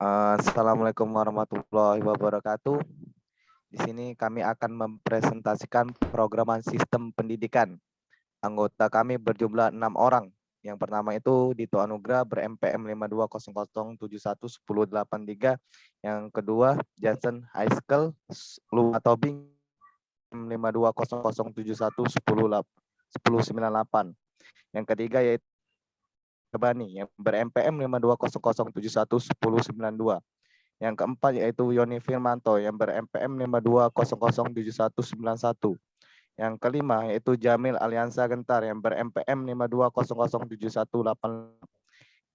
Assalamualaikum warahmatullahi wabarakatuh. Di sini kami akan mempresentasikan programan sistem pendidikan. Anggota kami berjumlah 6 orang. Yang pertama itu Dito Anugrah ber-MPM 5200711083. Yang kedua Johnson High School Luma Tobing 5200711098. Yang ketiga yaitu Bani yang ber-MPM 5200711092. Yang keempat yaitu Yoni Firmanto yang ber-MPM 52007191. Yang kelima yaitu Jamil Aliansa Gentar yang ber-MPM 52007188.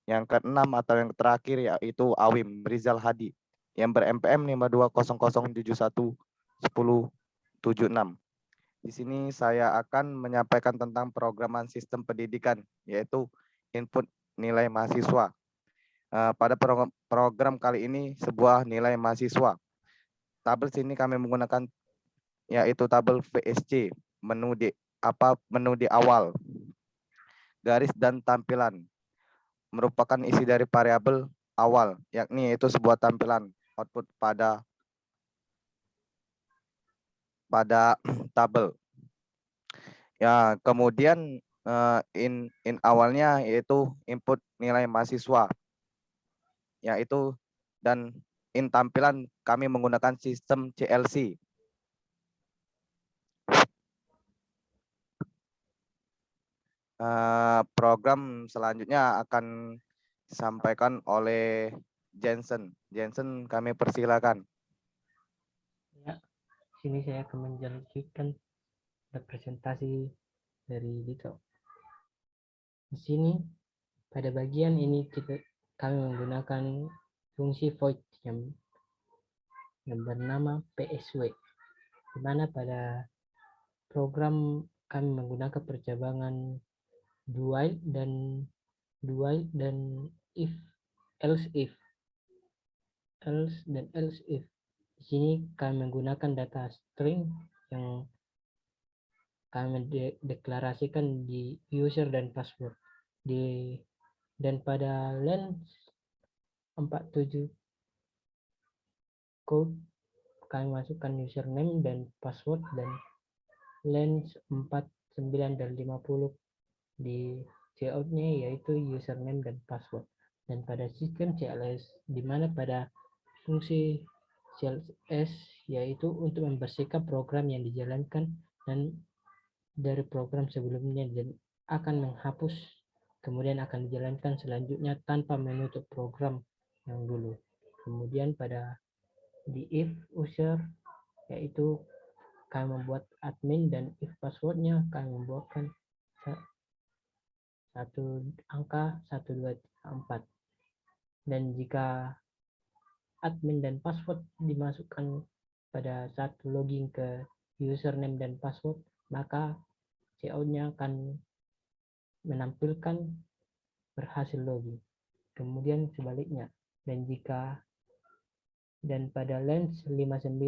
Yang keenam atau yang terakhir yaitu Awim Rizal Hadi yang ber-MPM 5200711076. Di sini saya akan menyampaikan tentang programan sistem pendidikan yaitu input nilai mahasiswa. Pada program kali ini sebuah nilai mahasiswa. Tabel sini kami menggunakan yaitu tabel VSC, menu di awal, garis dan tampilan. Merupakan isi dari variabel awal, yakni yaitu sebuah tampilan output pada tabel. Ya, kemudian in awalnya yaitu input nilai mahasiswa. Yaitu dan in tampilan kami menggunakan sistem CLC. Program selanjutnya akan disampaikan oleh Jensen. Jensen, kami persilakan. Ya, sini saya akan menjelaskan representasi dari Dito. Di sini pada bagian ini kami menggunakan fungsi void yang bernama PSW, di mana pada program kami menggunakan percabangan do while dan if else if Di sini kami menggunakan data string yang kami deklarasikan di user dan password. Dan pada len 47 code kami masukkan username dan password, dan len 49 dan 50 di cout-nya yaitu username dan password. Dan pada sistem CLS, di mana pada fungsi CLS yaitu untuk membersihkan program yang dijalankan dan dari program sebelumnya dan akan menghapus, kemudian akan dijalankan selanjutnya tanpa menutup program yang dulu. Kemudian pada di if user yaitu kami membuat admin, dan if passwordnya kami membuatkan satu angka 1234. Dan jika admin dan password dimasukkan pada saat login ke username dan password, maka cout-nya akan menampilkan berhasil login. Kemudian sebaliknya, dan pada lens 59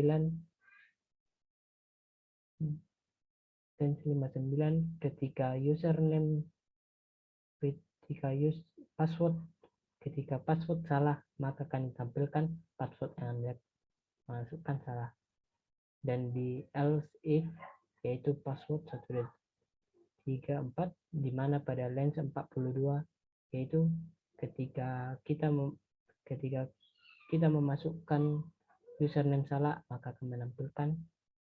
ketika username ketika password salah, maka akan ditampilkan password yang Anda masukkan salah. Dan di else if yaitu password 134, di mana pada lens 42 yaitu ketika kita memasukkan username salah, maka akan menampilkan,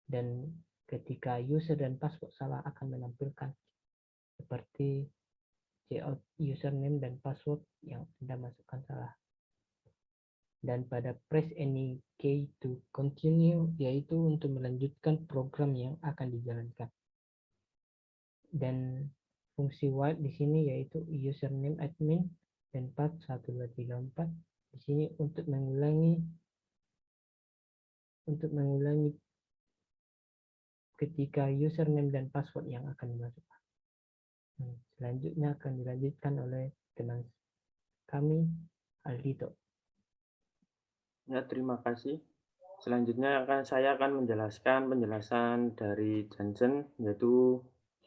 dan ketika user dan password salah akan menampilkan seperti cout username dan password yang Anda masukkan salah. Dan pada press any key to continue yaitu untuk melanjutkan program yang akan dijalankan. Dan fungsi while di sini yaitu username admin dan path 1234 di sini untuk mengulangi ketika username dan password yang akan dimasukkan. Selanjutnya akan dilanjutkan oleh teman kami, Aldito. Ya, terima kasih. Selanjutnya saya akan menjelaskan penjelasan dari Johnson, yaitu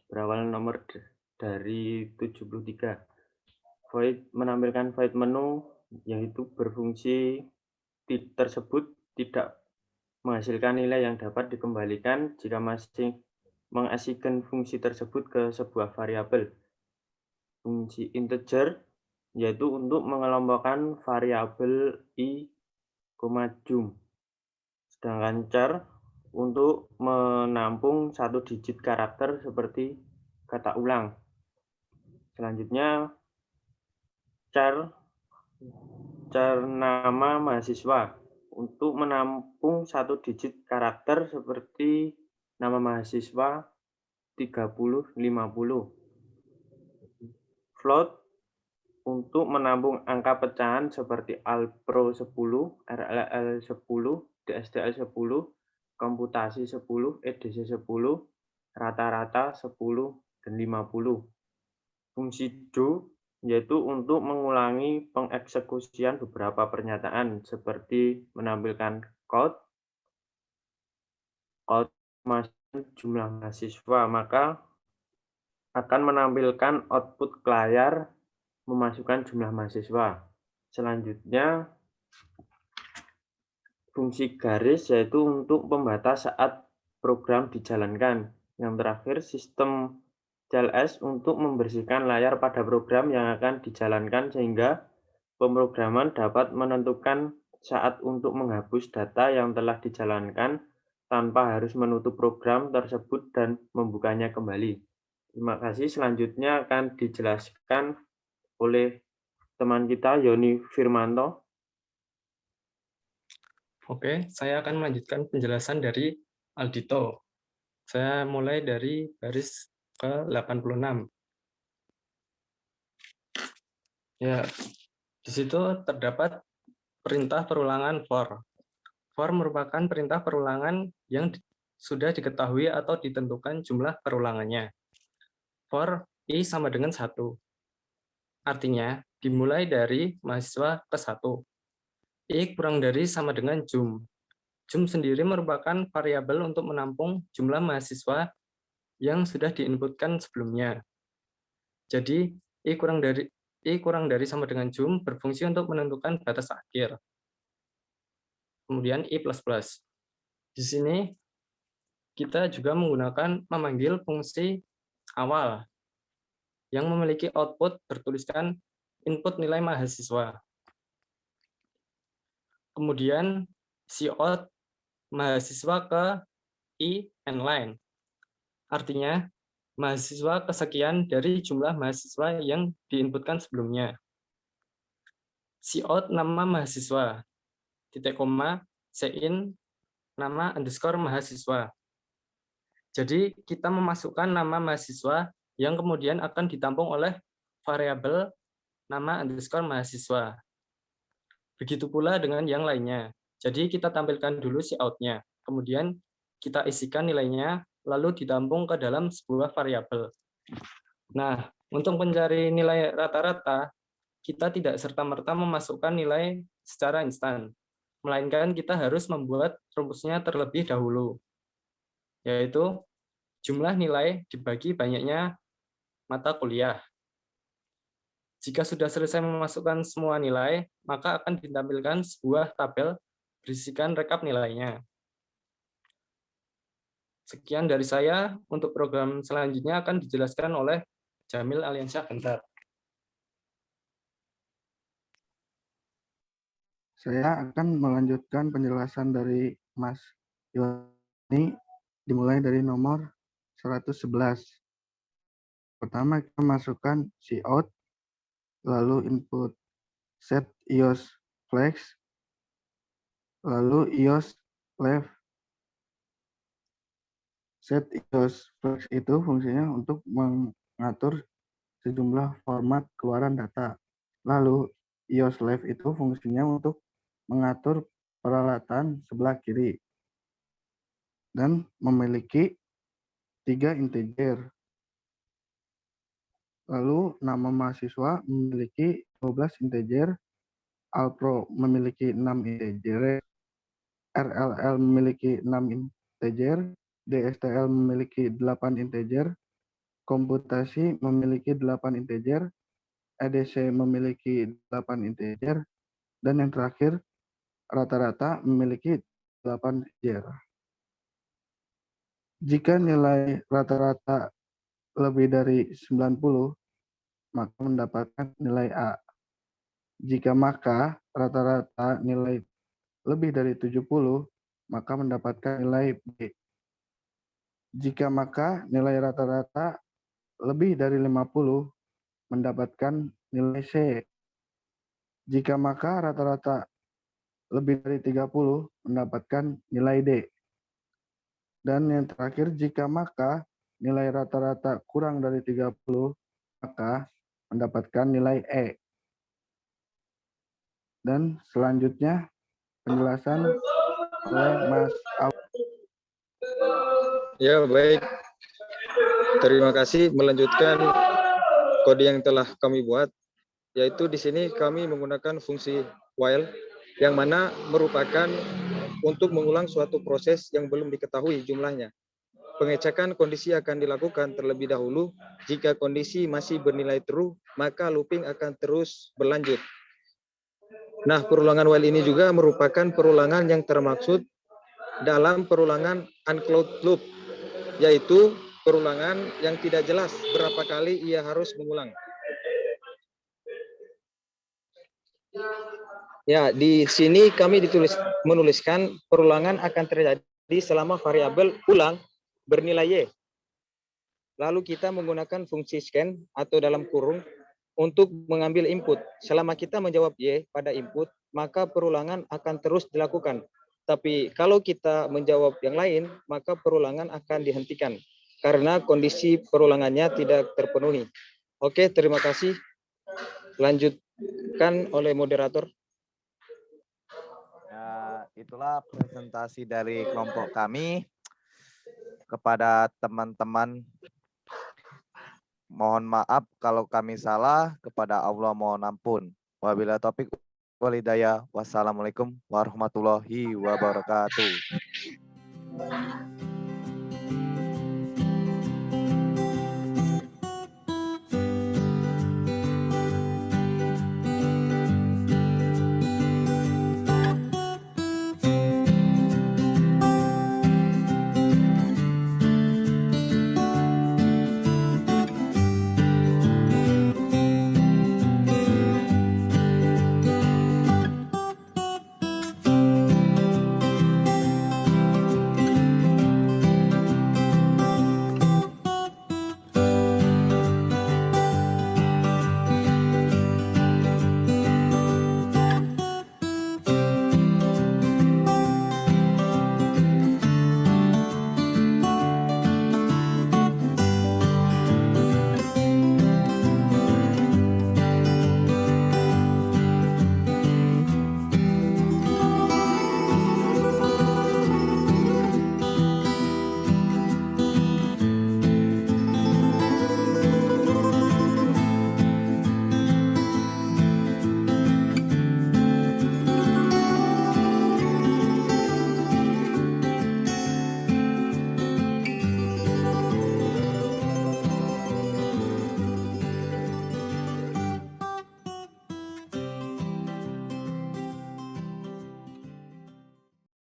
berawal nomor dari 73. Void menampilkan void menu, yaitu berfungsi tersebut tidak menghasilkan nilai yang dapat dikembalikan jika masih mengassign fungsi tersebut ke sebuah variabel. Fungsi integer yaitu untuk mengelompokkan variabel i, jum. Sedangkan char untuk menampung satu digit karakter seperti kata ulang. Selanjutnya char nama mahasiswa untuk menampung satu digit karakter seperti nama mahasiswa 30, 50. Float untuk menampung angka pecahan seperti Alpro 10, RLL 10, DSDL 10, komputasi 10, EDC 10, rata-rata 10, dan 50. Fungsi do yaitu untuk mengulangi pengeksekusian beberapa pernyataan seperti menampilkan code jumlah mahasiswa, maka akan menampilkan output ke layar memasukkan jumlah mahasiswa. Selanjutnya, fungsi garis yaitu untuk pembatas saat program dijalankan. Yang terakhir, sistem CLS untuk membersihkan layar pada program yang akan dijalankan sehingga pemrograman dapat menentukan saat untuk menghapus data yang telah dijalankan tanpa harus menutup program tersebut dan membukanya kembali. Terima kasih. Selanjutnya akan dijelaskan oleh teman kita Yoni Firmanto. Oke, saya akan melanjutkan penjelasan dari Aldito. Saya mulai dari baris ke-86. Ya, di situ terdapat perintah perulangan for. For merupakan perintah perulangan yang sudah diketahui atau ditentukan jumlah perulangannya. For i sama dengan 1. Artinya, dimulai dari mahasiswa ke 1. I kurang dari sama dengan jum. Jum sendiri merupakan variabel untuk menampung jumlah mahasiswa yang sudah diinputkan sebelumnya. Jadi, I kurang dari sama dengan jum berfungsi untuk menentukan batas akhir. Kemudian I++. Di sini, kita juga menggunakan memanggil fungsi awal yang memiliki output bertuliskan input nilai mahasiswa. Kemudian, cout mahasiswa ke I n-line. Artinya, mahasiswa kesekian dari jumlah mahasiswa yang diinputkan sebelumnya. Cout nama mahasiswa, titik koma, cin, nama underscore mahasiswa. Jadi, kita memasukkan nama mahasiswa yang kemudian akan ditampung oleh variabel nama underscore mahasiswa. Begitu pula dengan yang lainnya. Jadi, kita tampilkan dulu cout-nya. Kemudian, kita isikan nilainya, lalu ditampung ke dalam sebuah variabel. Nah, untuk mencari nilai rata-rata, kita tidak serta-merta memasukkan nilai secara instan, melainkan kita harus membuat rumusnya terlebih dahulu, yaitu jumlah nilai dibagi banyaknya mata kuliah. Jika sudah selesai memasukkan semua nilai, maka akan ditampilkan sebuah tabel berisikan rekap nilainya. Sekian dari saya. Untuk program selanjutnya akan dijelaskan oleh Jamil Aliansyah Bentar. Saya akan melanjutkan penjelasan dari Mas Yoni, dimulai dari nomor 111. Pertama, kita masukkan cout, lalu input set ios flex, lalu ios left. Set ios flex itu fungsinya untuk mengatur sejumlah format keluaran data. Lalu ios left itu fungsinya untuk mengatur peralatan sebelah kiri dan memiliki 3 integer. Lalu nama mahasiswa memiliki 12 integer, Alpro memiliki 6 integer, RLL memiliki 6 integer, DSTL memiliki 8 integer, komputasi memiliki 8 integer, EDC memiliki 8 integer, dan yang terakhir rata-rata memiliki 8 integer. Jika nilai rata-rata lebih dari 90, maka mendapatkan nilai A. Jika maka rata-rata nilai lebih dari 70, maka mendapatkan nilai B. Jika maka nilai rata-rata lebih dari 50, mendapatkan nilai C. Jika maka rata-rata lebih dari 30, mendapatkan nilai D. Dan yang terakhir, jika maka nilai rata-rata kurang dari 30, maka mendapatkan nilai E. Dan selanjutnya penjelasan oleh Mas Aw. Ya, baik. Terima kasih. Melanjutkan kode yang telah kami buat, yaitu di sini kami menggunakan fungsi while, yang mana merupakan untuk mengulang suatu proses yang belum diketahui jumlahnya. Pengecekan kondisi akan dilakukan terlebih dahulu. Jika kondisi masih bernilai true, maka looping akan terus berlanjut. Nah, perulangan while ini juga merupakan perulangan yang termaksud dalam perulangan unclosed loop, yaitu perulangan yang tidak jelas berapa kali ia harus mengulang. Ya, di sini kami menuliskan perulangan akan terjadi selama variabel ulang bernilai Y. Lalu kita menggunakan fungsi scan atau dalam kurung untuk mengambil input. Selama kita menjawab Y pada input, maka perulangan akan terus dilakukan. Tapi kalau kita menjawab yang lain, maka perulangan akan dihentikan karena kondisi perulangannya tidak terpenuhi. Oke, terima kasih. Lanjutkan oleh moderator. Ya, itulah presentasi dari kelompok kami. Kepada teman-teman, mohon maaf kalau kami salah, kepada Allah mohon ampun. Wabillahi taufik wal hidayah. Wassalamualaikum warahmatullahi wabarakatuh.